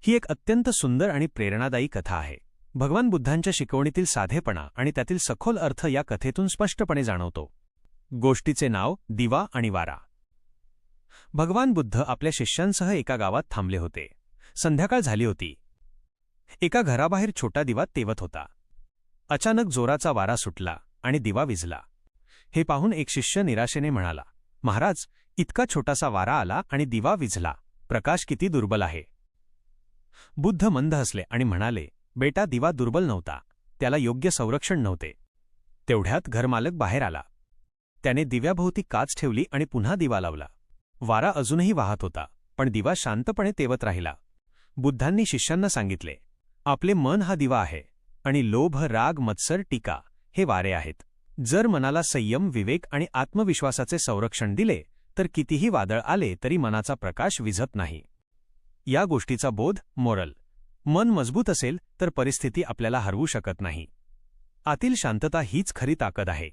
ही एक अत्यंत सुंदर आणि प्रेरणादायी कथा आहे. भगवान बुद्धांच्या शिकवणीतील साधेपणा आणि त्यातील सखोल अर्थ या कथेतून स्पष्टपणे जाणवतो. गोष्टीचे नाव दिवा आणि वारा. भगवान बुद्ध आपल्या शिष्यांसह एका गावात थांबले होते. संध्याकाळ झाली होती. एका घराबाहेर छोटा दिवा तेवत होता. अचानक जोराचा वारा सुटला आणि दिवा विझला. हे पाहून एक शिष्य निराशेने म्हणाला, महाराज, इतका छोटासा वारा आला आणि दिवा विझला. प्रकाश किती दुर्बल आहे. बुद्ध मंद हसले आणि म्हणाले, बेटा, दिवा दुर्बल नव्हता, त्याला योग्य संरक्षण नव्हते. तेवढ्यात घरमालक बाहेर आला. त्याने दिव्याभोवती काच ठेवली आणि पुन्हा दिवा लावला. वारा अजूनही वाहत होता, पण दिवा शांतपणे तेवत राहिला. बुद्धांनी शिष्यांना सांगितले, आपले मन हा दिवा आहे आणि लोभ, राग, मत्सर, टीका हे वारे आहेत. जर मनाला संयम, विवेक आणि आत्मविश्वासाचे संरक्षण दिले तर कितीही वादळ आले तरी मनाचा प्रकाश विझत नाही. या गोष्टीचा बोध मोरल. मन मजबूत असेल तर परिस्थिती आपल्याला हरवू शकत नाही. आतील शांतता हीच खरी ताकद आहे.